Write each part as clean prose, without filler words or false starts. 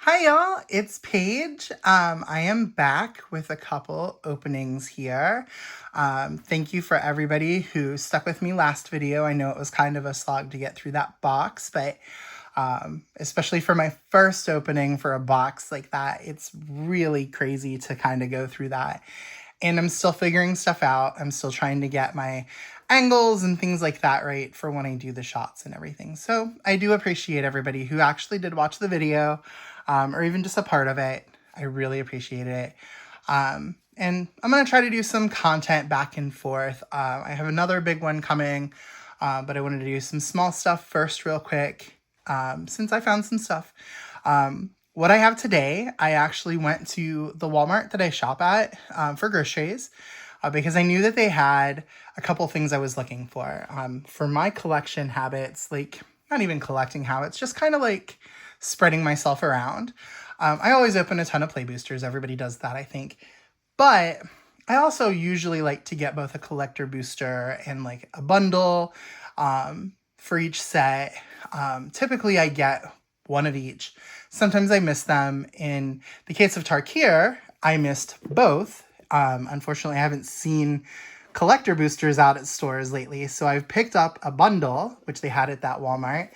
Hi y'all, it's Paige. I am back with a couple openings here. Thank you for everybody who stuck with me last video. I know it was kind of a slog to get through that box, but especially for my first opening for a box like that, it's really crazy to kind of go through that. And I'm still figuring stuff out. I'm still trying to get my angles and things like that right for when I do the shots and everything. So I do appreciate everybody who actually did watch the video, or even just a part of it. I really appreciate it. And I'm going to try to do some content back and forth. I have another big one coming, but I wanted to do some small stuff first real quick, since I found some stuff. What I have today, I actually went to the Walmart that I shop at for groceries because I knew that they had a couple things I was looking for my collection habits, like not even collecting habits, just kind of like spreading myself around. I always open a ton of play boosters. Everybody does that, I think. But I also usually like to get both a collector booster and like a bundle for each set. Typically, I get one of each. Sometimes I miss them. In the case of Tarkir, I missed both. Unfortunately, I haven't seen collector boosters out at stores lately, so I've picked up a bundle, which they had at that Walmart.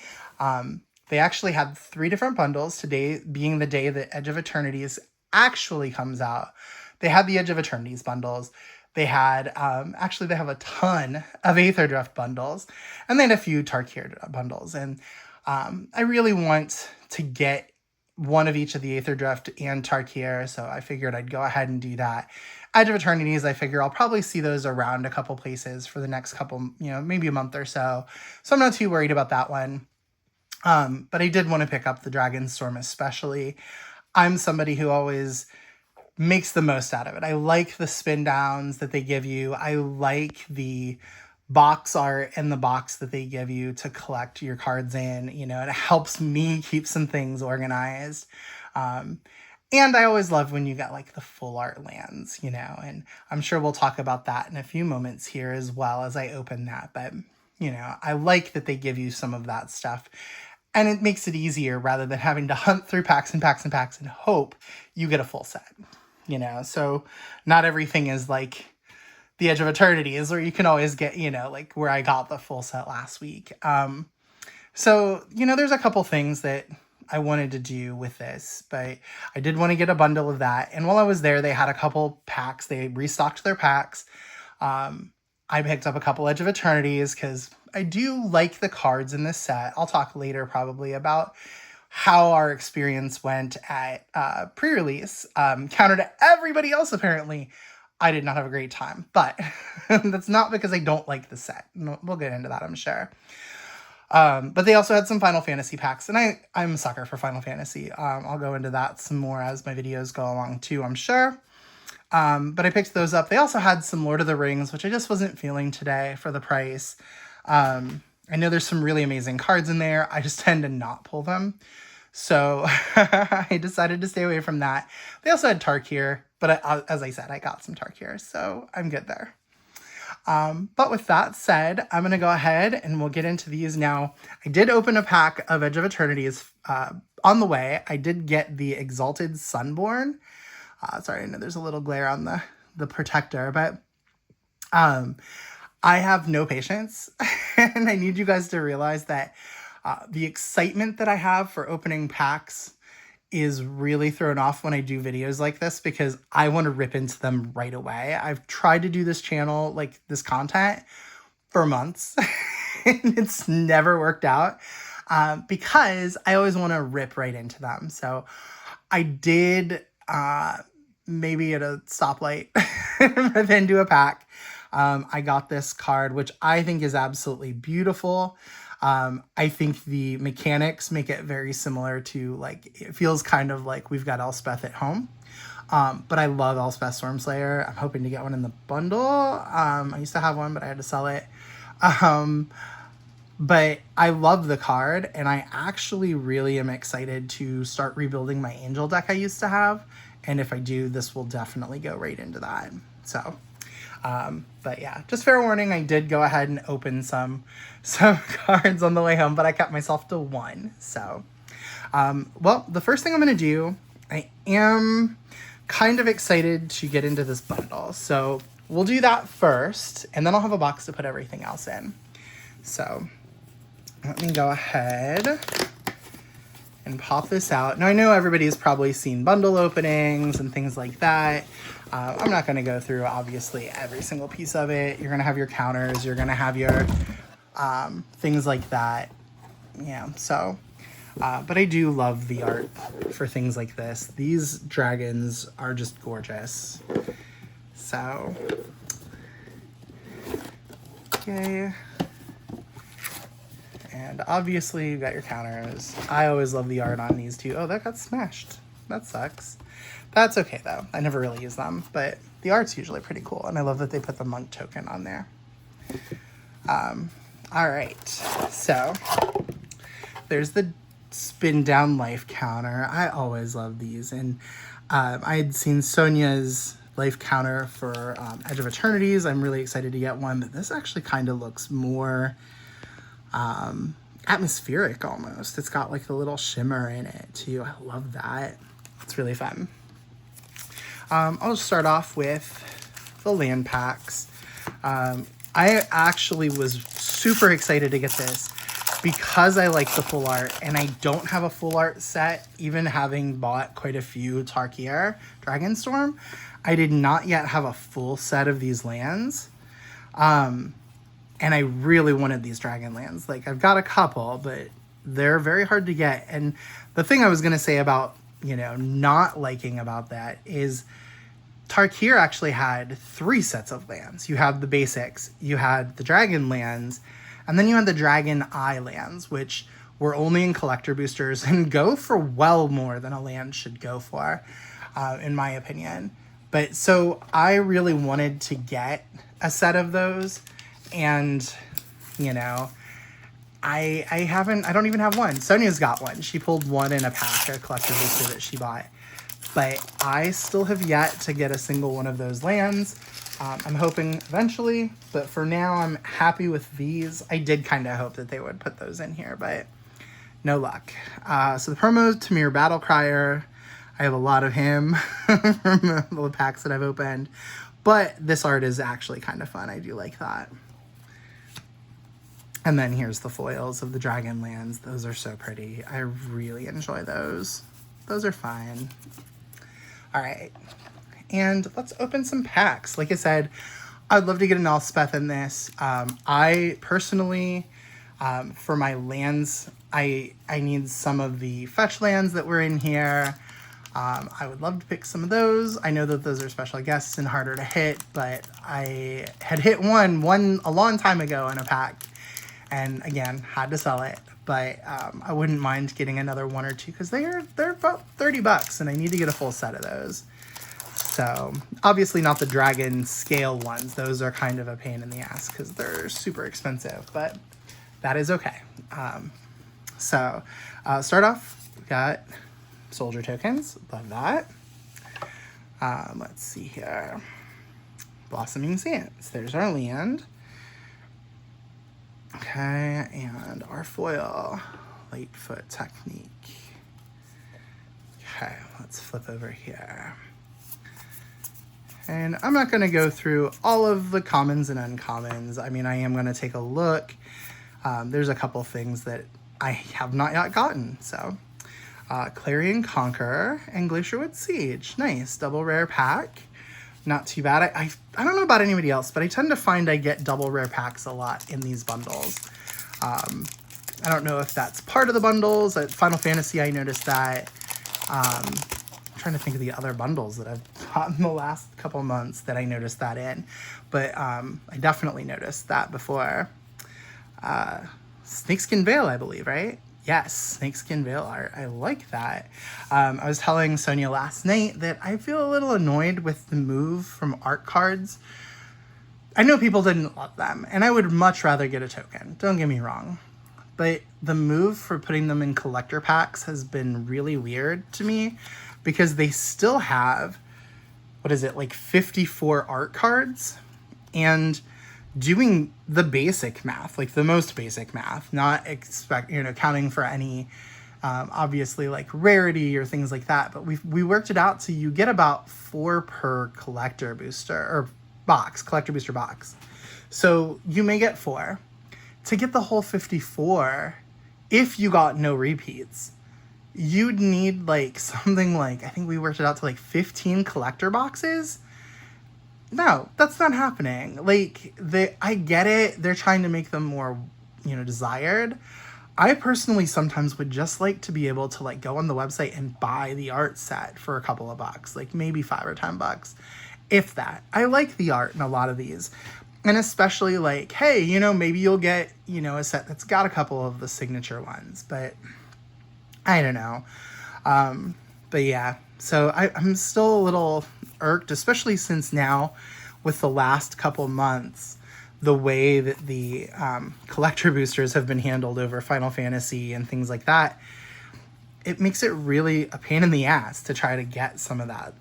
They actually had 3 different bundles, today being the day that Edge of Eternities actually comes out. They had the Edge of Eternities bundles. They had, actually, they have a ton of Aetherdrift bundles, and they had a few Tarkir bundles. And I really want to get one of each of the Aetherdrift and Tarkir, so I figured I'd go ahead and do that. Edge of Eternities, I figure I'll probably see those around a couple places for the next couple, maybe a month or so. So I'm not too worried about that one. But I did want to pick up the Dragonstorm especially. I'm somebody who always makes the most out of it. I like the spin downs that they give you. I like the box art and the box that they give you to collect your cards in. It helps me keep some things organized. And I always love when you get like the full art lands, and I'm sure we'll talk about that in a few moments here as well as I open that. But, I like that they give you some of that stuff. And it makes it easier rather than having to hunt through packs and packs and packs and hope you get a full set, So not everything is like the Edge of Eternities where you can always get, like where I got the full set last week. So, there's a couple things that I wanted to do with this, but I did want to get a bundle of that. And while I was there, they had a couple packs. They restocked their packs. I picked up a couple Edge of Eternities because I do like the cards in this set. I'll talk later probably about how our experience went at pre-release. Counter to everybody else, apparently, I did not have a great time. But that's not because I don't like the set. We'll get into that, I'm sure. But they also had some Final Fantasy packs, and I'm a sucker for Final Fantasy. I'll go into that some more as my videos go along too, I'm sure. But I picked those up. They also had some Lord of the Rings, which I just wasn't feeling today for the price. I know there's some really amazing cards in there. I just tend to not pull them. So I decided to stay away from that. They also had Tarkir, but as I said, I got some Tarkir, so I'm good there. But with that said, I'm going to go ahead and we'll get into these now. I did open a pack of Edge of Eternities on the way. I did get the Exalted Sunborn. Sorry, I know there's a little glare on the protector, but I have no patience. And I need you guys to realize that the excitement that I have for opening packs is really thrown off when I do videos like this because I want to rip into them right away. I've tried to do this channel, like this content, for months and it's never worked out because I always want to rip right into them. So I did maybe at a stoplight rip into a pack. I got this card, which I think is absolutely beautiful. I think the mechanics make it very similar to, like, it feels kind of like we've got Elspeth at home. But I love Elspeth Stormslayer. I'm hoping to get one in the bundle. I used to have one, but I had to sell it. But I love the card, and I actually really am excited to start rebuilding my Angel deck I used to have. And if I do, this will definitely go right into that. So, but yeah, just fair warning, I did go ahead and open some cards on the way home, but I kept myself to one. So, Well, the first thing I'm going to do, I am kind of excited to get into this bundle. So we'll do that first, and then I'll have a box to put everything else in. So let me go ahead and pop this out. Now, I know everybody's probably seen bundle openings and things like that. I'm not going to go through, obviously, every single piece of it. You're going to have your counters. You're going to have your things like that. Yeah, so... but I do love the art for things like this. These dragons are just gorgeous. So, okay. And obviously you've got your counters. I always love the art on these two. Oh, that got smashed. That sucks. That's okay though. I never really use them, but the art's usually pretty cool. And I love that they put the monk token on there. All right, so there's the spin down life counter. I always love these, and I had seen Sonia's life counter for Edge of Eternities. I'm really excited to get one, but this actually kind of looks more atmospheric almost. It's got like the little shimmer in it too. I love that. It's really fun. I'll just start off with the land packs. I actually was super excited to get this because I like the full art, and I don't have a full art set, even having bought quite a few Tarkir Dragonstorm. I did not yet have a full set of these lands. And I really wanted these dragon lands. Like, I've got a couple, but they're very hard to get. And the thing I was going to say about, you know, not liking about that is Tarkir actually had 3 sets of lands. You had the basics, you had the dragon lands, and then you had the Dragon Eye lands, which were only in collector boosters and go for well more than a land should go for, in my opinion. But so I really wanted to get a set of those, and, you know, I don't even have one. Sonia's got one. She pulled one in a pack, a collector booster that she bought. But I still have yet to get a single one of those lands. I'm hoping eventually, but for now I'm happy with these. I did kind of hope that they would put those in here, but no luck. So the promo Tamir Battlecrier, I have a lot of him from the packs that I've opened, but this art is actually kind of fun. I do like that. And then here's the foils of the Dragonlands. Those are so pretty. I really enjoy those. Those are fine. All right. And let's open some packs. Like I said, I'd love to get an Elspeth in this. I personally, for my lands, I need some of the fetch lands that were in here. I would love to pick some of those. I know that those are special guests and harder to hit, but I had hit one a long time ago in a pack, and again, had to sell it. But I wouldn't mind getting another 1 or 2 because they're about $30, and I need to get a full set of those. So obviously not the dragon scale ones. Those are kind of a pain in the ass because they're super expensive, but that is okay. So start off, we got soldier tokens. Love that. Let's see here. Blossoming Sands. There's our land. Okay, and our foil. Lightfoot Technique. Okay, let's flip over here. And I'm not going to go through all of the commons and uncommons. I mean, I am going to take a look. There's a couple things that I have not yet gotten. So, Clarion Conqueror and Glacierwood Siege. Nice. Double rare pack. Not too bad. I don't know about anybody else, but I tend to find I get double rare packs a lot in these bundles. I don't know if that's part of the bundles. At Final Fantasy, I noticed that. I'm trying to think of the other bundles that I've got in the last couple months that I noticed that in. But I definitely noticed that before. Snakeskin Veil, I believe, right? Yes, Snakeskin Veil art. I like that. I was telling Sonia last night that I feel a little annoyed with the move from art cards. I know people didn't love them, and I would much rather get a token. Don't get me wrong. But the move for putting them in collector packs has been really weird to me because they still have, what is it, like 54 art cards? And doing the basic math, like the most basic math, not counting for any obviously like rarity or things like that, but we worked it out so you get about 4 per collector booster or box, collector booster box. So you may get 4. To get the whole 54, if you got no repeats, you'd need like something like, I think we worked it out to like 15 collector boxes. No, that's not happening. Like, I get it. They're trying to make them more, desired. I personally sometimes would just like to be able to like go on the website and buy the art set for a couple of bucks, like maybe $5 or $10, if that. I like the art in a lot of these. And especially like, hey, maybe you'll get, a set that's got a couple of the signature ones, but I don't know. But yeah, so I'm still a little irked, especially since now with the last couple months, the way that the collector boosters have been handled over Final Fantasy and things like that, it makes it really a pain in the ass to try to get some of that,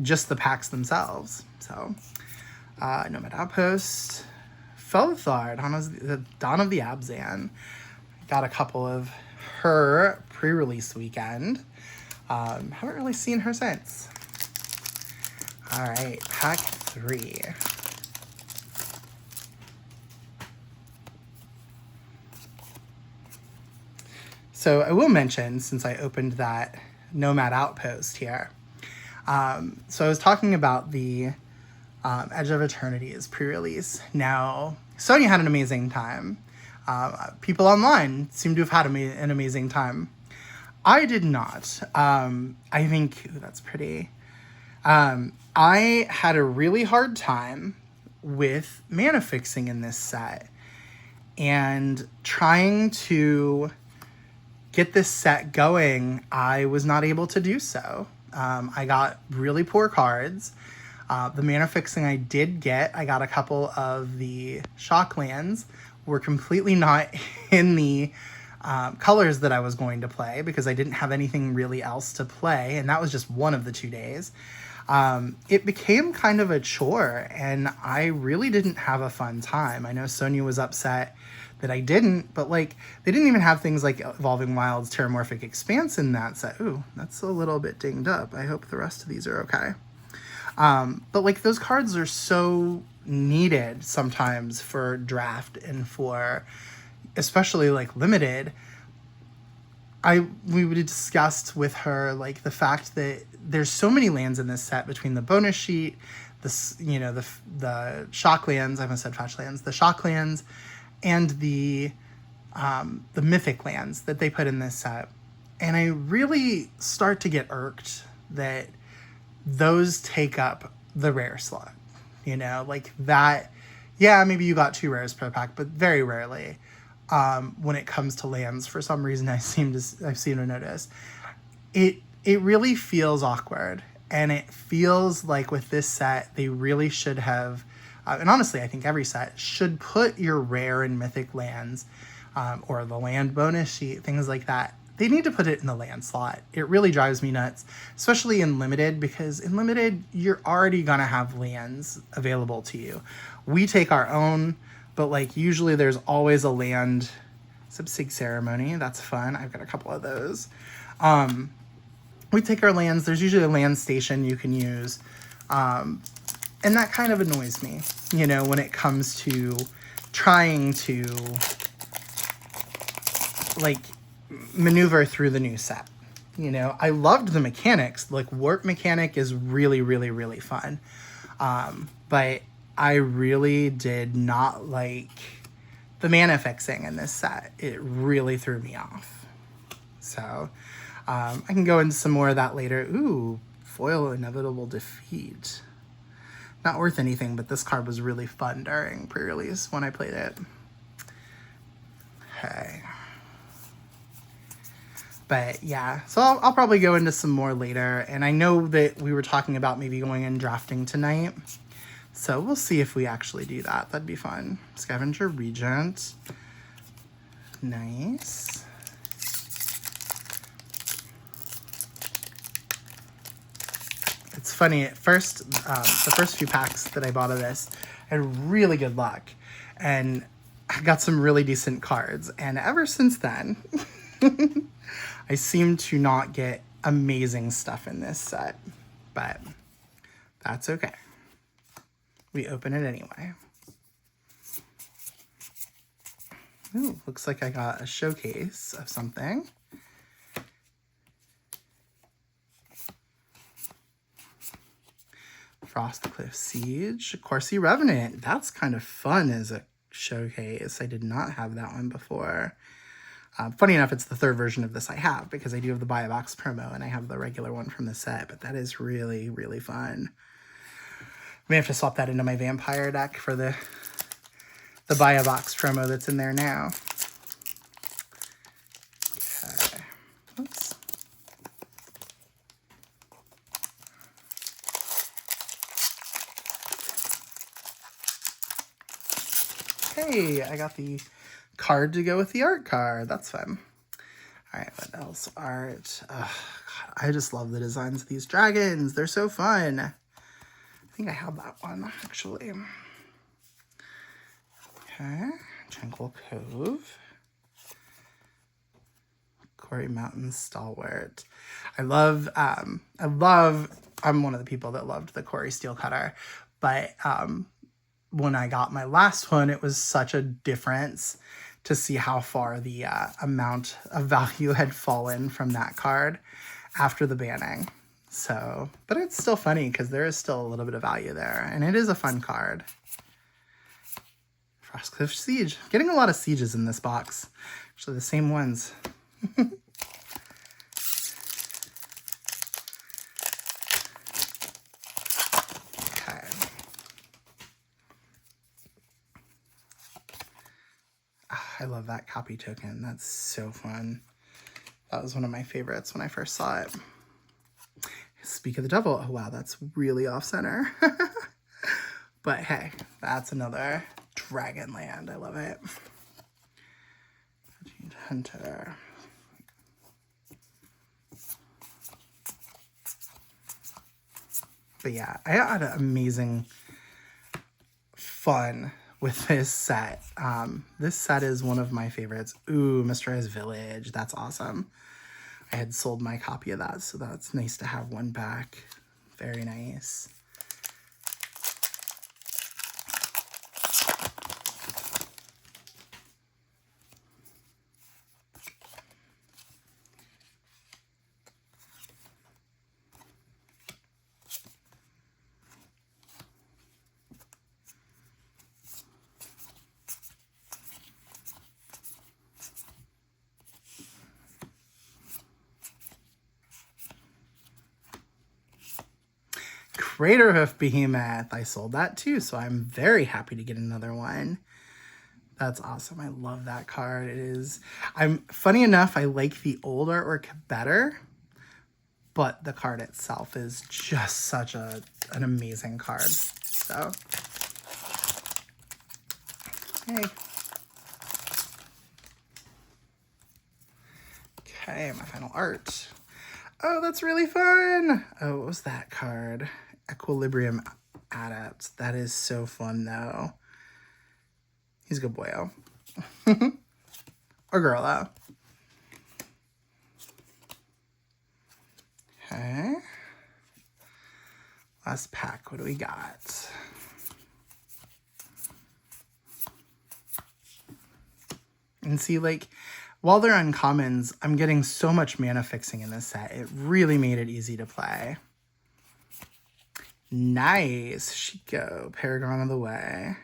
just the packs themselves. So, Nomad Outpost, Felithar, Dawn of the Abzan. Got a couple of her pre-release weekend. Haven't really seen her since. All right, pack 3. So I will mention, since I opened that Nomad Outpost here, so I was talking about the Edge of Eternity's pre-release. Now, Sonia had an amazing time. People online seem to have had an amazing time. I did not. I think that's pretty. I had a really hard time with mana fixing in this set and trying to get this set going. I was not able to do so. I got really poor cards. The mana fixing I did get, I got a couple of the shock lands, were completely not in the colors that I was going to play because I didn't have anything really else to play, and that was just one of the 2 days. It became kind of a chore, and I really didn't have a fun time. I know Sonia was upset that I didn't, but like they didn't even have things like Evolving Wilds, Terramorphic Expanse in that set. Ooh, that's a little bit dinged up. I hope the rest of these are okay. But like those cards are so needed sometimes for draft and for especially like limited. We discussed with her like the fact that there's so many lands in this set between the bonus sheet, the shock lands, I almost said fetch lands, the shock lands, and the mythic lands that they put in this set. And I really start to get irked that those take up the rare slot, like that. Yeah, maybe you got 2 rares per pack, but very rarely when it comes to lands. For some reason, I've seemed to notice it really feels awkward, and it feels like with this set they really should have, and honestly I think every set should put your rare and mythic lands or the land bonus sheet, things like that. They need to put it in the land slot. It really drives me nuts, especially in Limited, because in Limited, you're already going to have lands available to you. We take our own, but like usually there's always a land. Sig Ceremony, that's fun. I've got a couple of those. We take our lands. There's usually a land station you can use. And that kind of annoys me, when it comes to trying to like maneuver through the new set. I loved the mechanics. Like warp mechanic is really, really, really fun. But I really did not like the mana fixing in this set. It really threw me off. So I can go into some more of that later. Ooh, foil Inevitable Defeat. Not worth anything, but this card was really fun during pre-release when I played it. Okay. But yeah, so I'll probably go into some more later. And I know that we were talking about maybe going and drafting tonight. So we'll see if we actually do that. That'd be fun. Scavenger Regent. Nice. It's funny, at first, the first few packs that I bought of this, I had really good luck. And I got some really decent cards. And ever since then, I seem to not get amazing stuff in this set, but that's okay. We open it anyway. Ooh, looks like I got a showcase of something. Frostcliff Siege, Corsi Revenant. That's kind of fun as a showcase. I did not have that one before. Funny enough, it's the third version of this I have, because I do have the buy a box promo and I have the regular one from the set, but that is really, really fun. I may have to swap that into my vampire deck for the buy a box promo that's in there now. Okay. Oops. Hey, I got the card to go with the art card. That's fun. All right, what else? Art. God, I just love the designs of these dragons. They're so fun. I think I have that one, actually. Okay, Tranquil Cove. Quarry Mountain Stalwart. I'm one of the people that loved the Quarry Steel Cutter, but when I got my last one, it was such a difference to see how far the amount of value had fallen from that card after the banning. So, but it's still funny because there is still a little bit of value there, and it is a fun card. Frostcliff Siege. Getting a lot of sieges in this box. Actually, the same ones. I love that copy token. That's so fun. That was one of my favorites when I first saw it. Speak of the Devil. Oh, wow, that's really off-center. But hey, that's another Dragonland. I love it. Hunter. But yeah, I had an amazing fun with this set. This set is one of my favorites. Ooh, Mysterized Village. That's awesome. I had sold my copy of that, so that's nice to have one back. Very nice. Craterhoof Behemoth. I sold that too, so I'm very happy to get another one. That's awesome. I love that card. It is. Funny enough, I like the old artwork better, but the card itself is just such an amazing card. So, hey. Okay, my final art. Oh, that's really fun. Oh, what was that card? Equilibrium Adept. That is so fun, though. He's a good boyo. Or girl, though. Okay. Last pack. What do we got? And see, like, while they're uncommons, I'm getting so much mana fixing in this set. It really made it easy to play. Nice. Shiko, Paragon of the Way.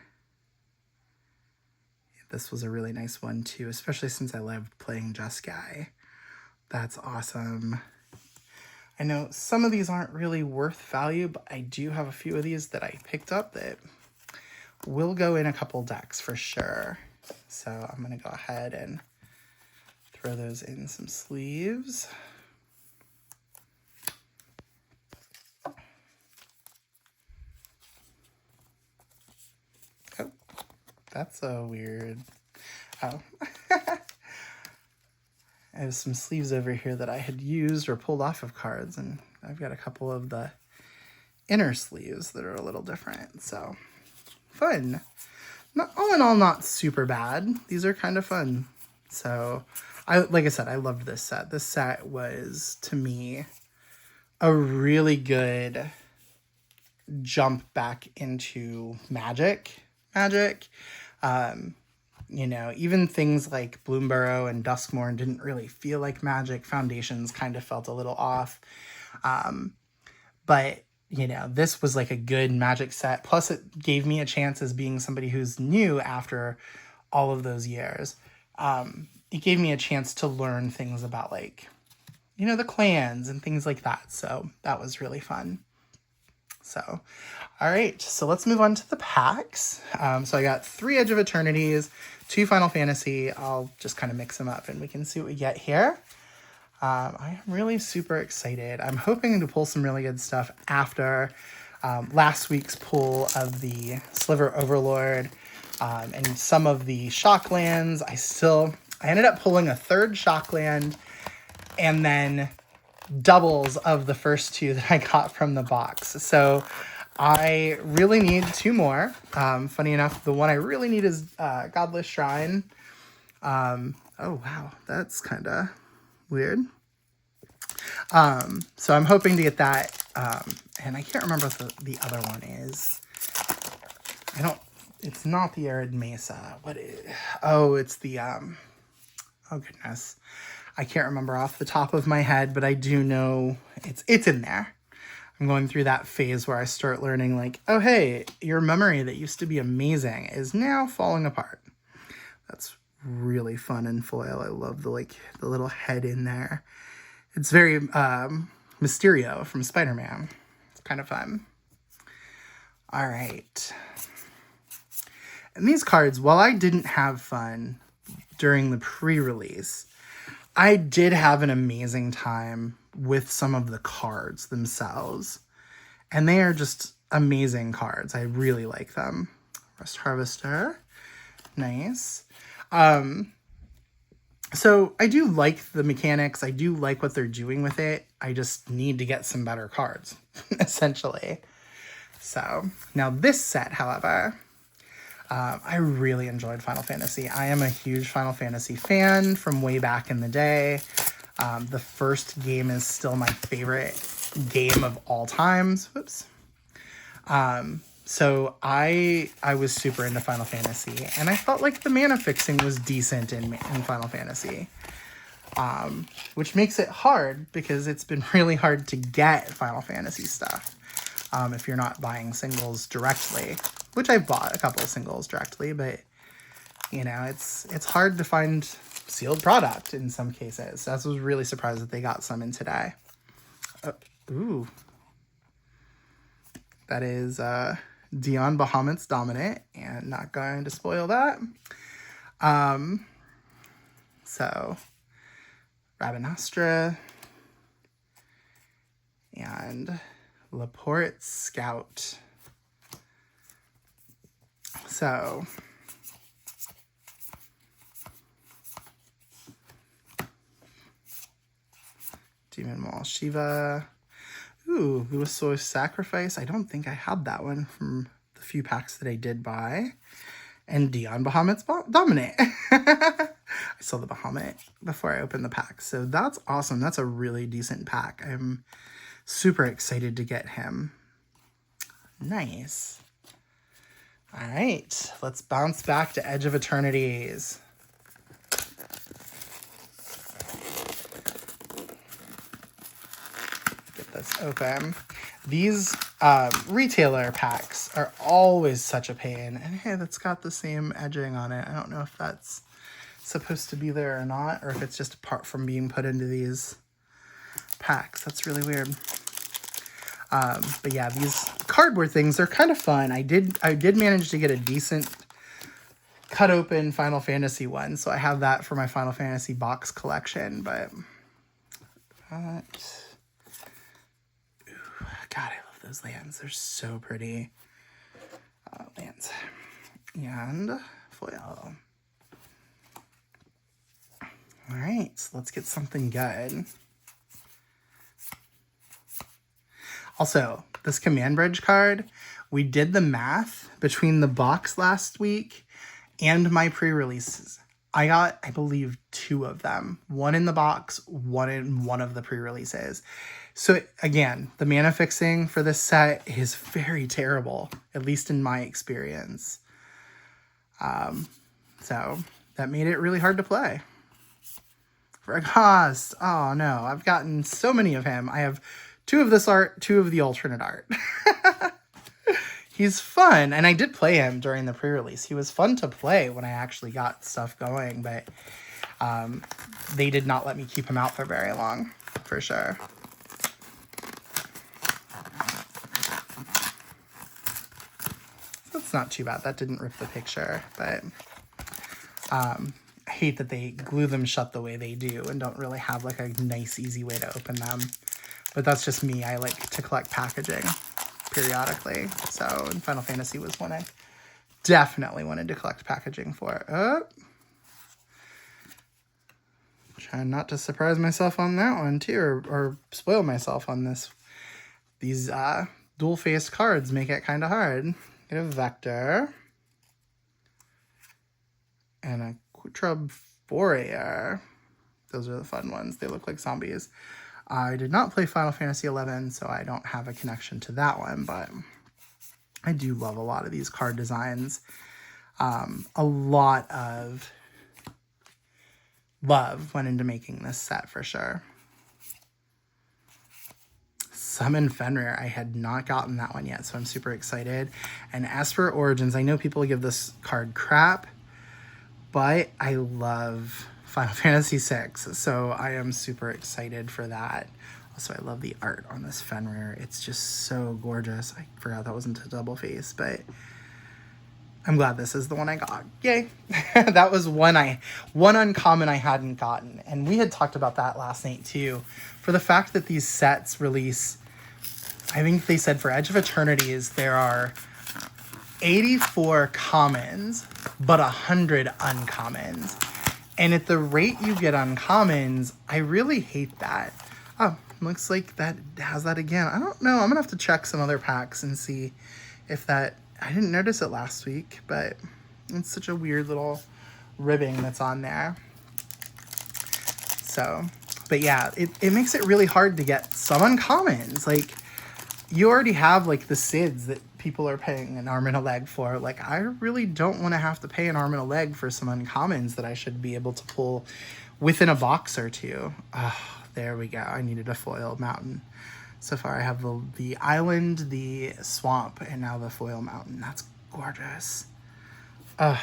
This was a really nice one too, especially since I loved playing Jeskai. That's awesome. I know some of these aren't really worth value, but I do have a few of these that I picked up that will go in a couple decks for sure. So I'm going to go ahead and throw those in some sleeves. Oh, that's so weird. Oh. I have some sleeves over here that I had used or pulled off of cards, and I've got a couple of the inner sleeves that are a little different. So fun. All in all, not super bad. These are kind of fun. So like I said, I loved this set. This set was, to me, a really good jump back into Magic. You know, even things like Bloomburrow and Duskmourn didn't really feel like Magic. Foundations kind of felt a little off. But, you know, this was like a good Magic set. Plus, it gave me a chance as being somebody who's new after all of those years. It gave me a chance to learn things about, like, you know, the clans and things like that. So that was really fun. So, all right, so let's move on to the packs. So I got 3 Edge of Eternities, 2 Final Fantasy. I'll just kind of mix them up and we can see what we get here. I am really super excited. I'm hoping to pull some really good stuff after last week's pull of the Sliver Overlord and some of the Shocklands. I ended up pulling a 3rd Shockland and then doubles of the first 2 that I got from the box. So I really need 2 more. Funny enough, the one I really need is Godless Shrine. Oh, wow. That's kind of weird. So I'm hoping to get that. And I can't remember what the other one is. It's not the Arid Mesa. It's the, oh goodness. I can't remember off the top of my head, but I do know it's in there. I'm going through that phase where I start learning, like, oh, hey, your memory that used to be amazing is now falling apart. That's really fun in foil. I love the little head in there. It's very Mysterio from Spider-Man. It's kind of fun. All right. And these cards, while I didn't have fun during the pre-release, I did have an amazing time with some of the cards themselves. And they are just amazing cards. I really like them. Rust Harvester. Nice. So I do like the mechanics. I do like what they're doing with it. I just need to get some better cards, essentially. So now this set, however, I really enjoyed Final Fantasy. I am a huge Final Fantasy fan from way back in the day. The first game is still my favorite game of all times. Whoops. So I was super into Final Fantasy, and I felt like the mana fixing was decent in Final Fantasy, which makes it hard because it's been really hard to get Final Fantasy stuff if you're not buying singles directly, which I've bought a couple of singles directly, but you know, it's hard to find sealed product in some cases. So I was really surprised that they got some in today. Ooh. That is Dion Bahamut's Dominant, and not going to spoil that. So Rabanastre and Laporte Scout. So Demon Maul Shiva. Ooh, Luiso's Sacrifice. I don't think I had that one from the few packs that I did buy. And Dion Bahamut's Dominant. I saw the Bahamut before I opened the pack. So that's awesome. That's a really decent pack. I'm super excited to get him. Nice. All right. Let's bounce back to Edge of Eternities. This open. These retailer packs are always such a pain. And hey, that's got the same edging on it. I don't know if that's supposed to be there or not, or if it's just apart from being put into these packs. That's really weird. But yeah, these cardboard things are kind of fun. I did manage to get a decent cut open Final Fantasy one, so I have that for my Final Fantasy box collection, but God, I love those lands. They're so pretty. Lands. And foil. All right, so let's get something good. Also, this Command Bridge card, we did the math between the box last week and my pre-releases. I got, I believe, 2 of them. One in the box, one in one of the pre-releases. So again, the mana fixing for this set is very terrible, at least in my experience. So that made it really hard to play. Vragost. Oh no, I've gotten so many of him. I have 2 of this art, 2 of the alternate art. He's fun, and I did play him during the pre-release. He was fun to play when I actually got stuff going, but they did not let me keep him out for very long, for sure. That's not too bad. That didn't rip the picture, but I hate that they glue them shut the way they do and don't really have like a nice, easy way to open them. But that's just me. I like to collect packaging periodically. So in Final Fantasy was one I definitely wanted to collect packaging for. Trying not to surprise myself on that one too, or spoil myself on this. These dual-faced cards make it kind of hard. Get a Vector and a Quittrub Fourier. Those are the fun ones. They look like zombies. I did not play Final Fantasy XI, so I don't have a connection to that one, but I do love a lot of these card designs. A lot of love went into making this set for sure. Summon Fenrir. I had not gotten that one yet, so I'm super excited. And Esper Origins, I know people give this card crap, but I love Final Fantasy VI, so I am super excited for that. Also, I love the art on this Fenrir. It's just so gorgeous. I forgot that wasn't a double face, but I'm glad this is the one I got. Yay! That was one uncommon I hadn't gotten, and we had talked about that last night too. For the fact that these sets release, I think they said for Edge of Eternities there are 84 commons, but 100 uncommons. And at the rate you get uncommons, I really hate that. Oh, looks like that has that again. I don't know. I'm going to have to check some other packs and see if that... I didn't notice it last week, but it's such a weird little ribbing that's on there. So, but yeah, it makes it really hard to get some uncommons. Like, you already have, like, the SIDS that people are paying an arm and a leg for. Like, I really don't want to have to pay an arm and a leg for some uncommons that I should be able to pull within a box or two. Oh, there we go. I needed a foil mountain. So far I have the island, the swamp, and now the foil mountain. That's gorgeous. Okay,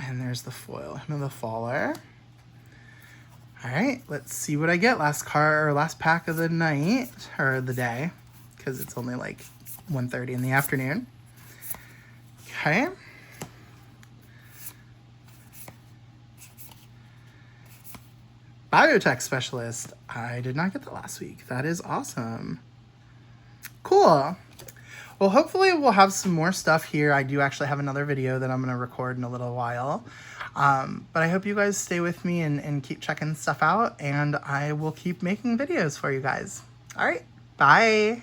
and there's the foil. Hymn of the Faller. All right, let's see what I get. Last pack of the night, or the day, because it's only like 1:30 in the afternoon. Okay. Biotech Specialist. I did not get that last week. That is awesome. Cool. Well, hopefully we'll have some more stuff here. I do actually have another video that I'm going to record in a little while. But I hope you guys stay with me and keep checking stuff out, and I will keep making videos for you guys. All right. Bye.